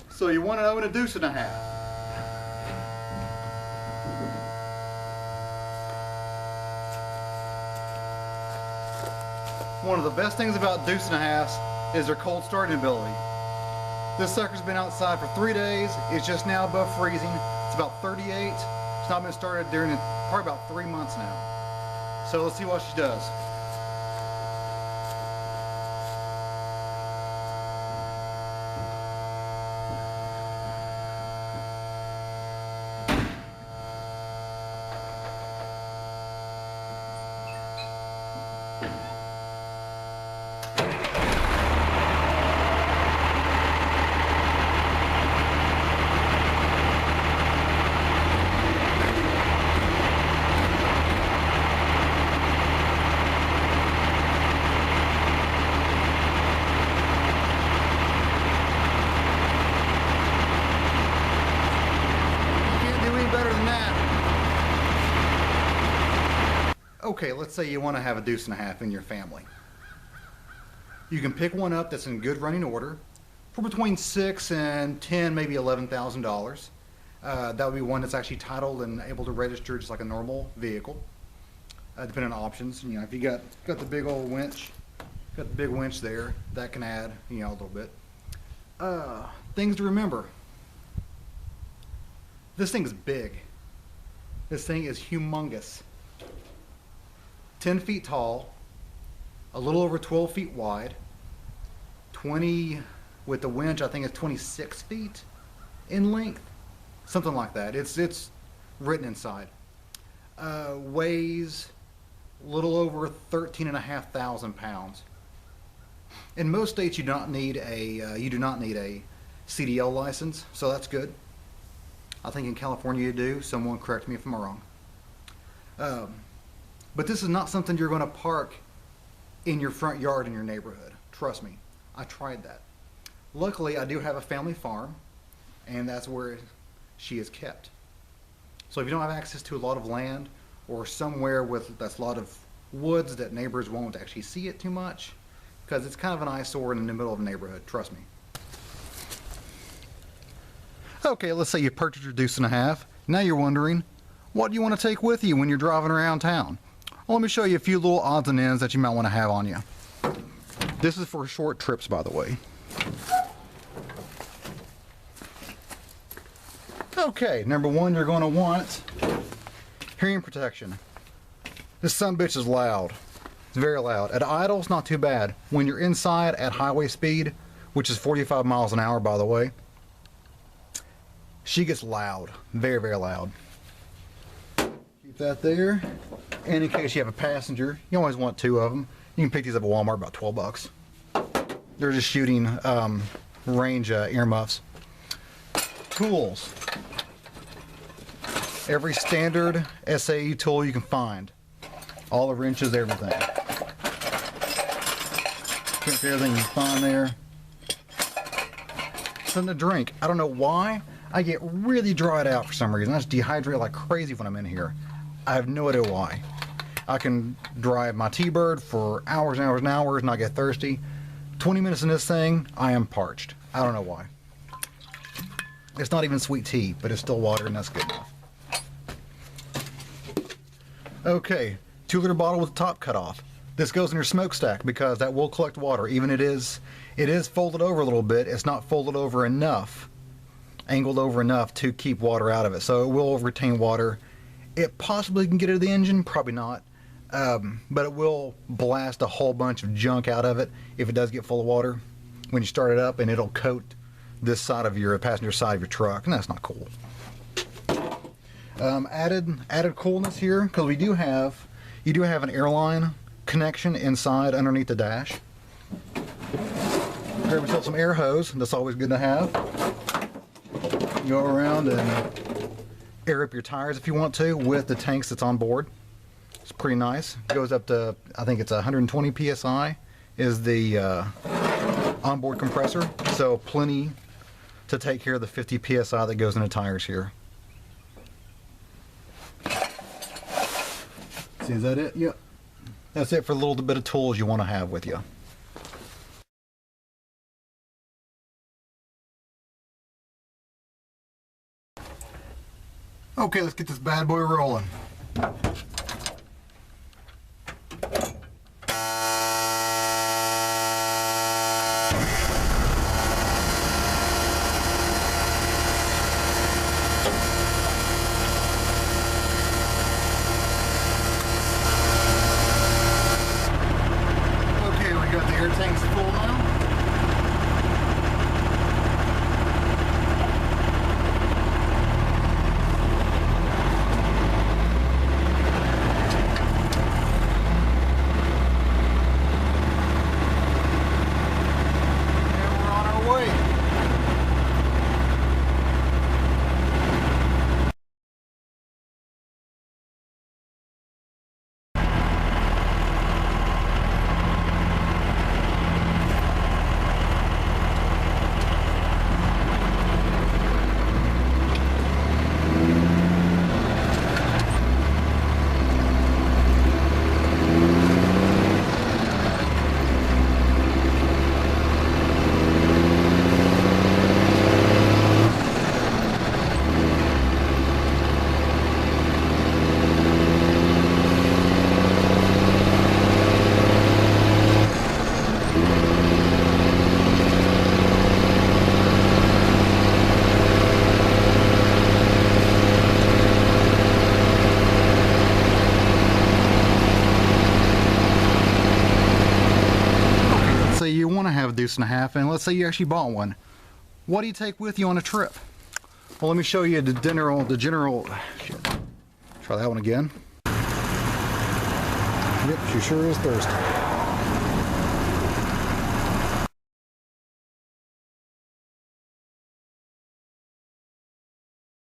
So you want to own a deuce and a half. One of the best things about deuce and a halves is their cold starting ability. This sucker's been outside for 3 days. It's just now above freezing. It's about 38. It's not been started during probably about 3 months now. So let's see what she does. Okay, let's say you want to have a deuce and a half in your family. You can pick one up that's in good running order for between $6,000 and $10,000, maybe $11,000. That would be one that's actually titled and able to register just like a normal vehicle, depending on options. You know, if you got the big old winch, got the big winch there, that can add, you know, a little bit. Things to remember. This thing is big. This thing is humongous. 10 feet tall, a little over 12 feet wide, 20 with the winch, I think it's 26 feet in length, something like that. It's written inside. Weighs a little over 13,500 pounds. In most states, you do not need a CDL license, so that's good. I think in California you do. Someone correct me if I'm wrong. But this is not something you're going to park in your front yard in your neighborhood. Trust me, I tried that. Luckily, I do have a family farm, and that's where she is kept. So if you don't have access to a lot of land or somewhere that's a lot of woods that neighbors won't actually see it too much, because it's kind of an eyesore in the middle of a neighborhood, trust me. Okay, let's say you purchased your deuce and a half. Now you're wondering, what do you want to take with you when you're driving around town? Well, let me show you a few little odds and ends that you might want to have on you. This is for short trips, by the way. Okay, number one, you're going to want hearing protection. This sumbitch is loud. It's very loud. At idle, it's not too bad. When you're inside at highway speed, which is 45 miles an hour, by the way, she gets loud. Very, very loud. Keep that there. And in case you have a passenger, you always want 2 of them. You can pick these up at Walmart, about 12 bucks. They're just shooting range earmuffs. Tools. Every standard SAE tool you can find. All the wrenches, everything. Pick everything you find there. Something to drink. I don't know why. I get really dried out for some reason. I just dehydrate like crazy when I'm in here. I have no idea why. I can drive my T-Bird for hours and hours and hours and not get thirsty. 20 minutes in this thing, I am parched. I don't know why. It's not even sweet tea, but it's still water, and that's good enough. Okay, 2-liter bottle with the top cut off. This goes in your smokestack because that will collect water. Even it is folded over a little bit. It's not folded over enough, angled over enough to keep water out of it. So it will retain water. It possibly can get into the engine, probably not. but it will blast a whole bunch of junk out of it if it does get full of water when you start it up, and it'll coat this side of your passenger side of your truck, and that's not cool. Added coolness here, because you do have an airline connection inside underneath the dash. Grab yourself some air hose. That's always good to have. Go around and air up your tires if you want to with the tanks that's on board. It's pretty nice. It goes up to, I think it's 120 psi is the onboard compressor, so plenty to take care of the 50 psi that goes in the tires here. See, is that it? Yep. That's it for a little bit of tools you want to have with you. Okay, let's get this bad boy rolling. Got the air tanks full now. And we're on our way. You want to have a Deuce and a half, and let's say you actually bought one. What do you take with you on a trip? Well, let me show you the general shit. Try that one again. Yep, she sure is thirsty.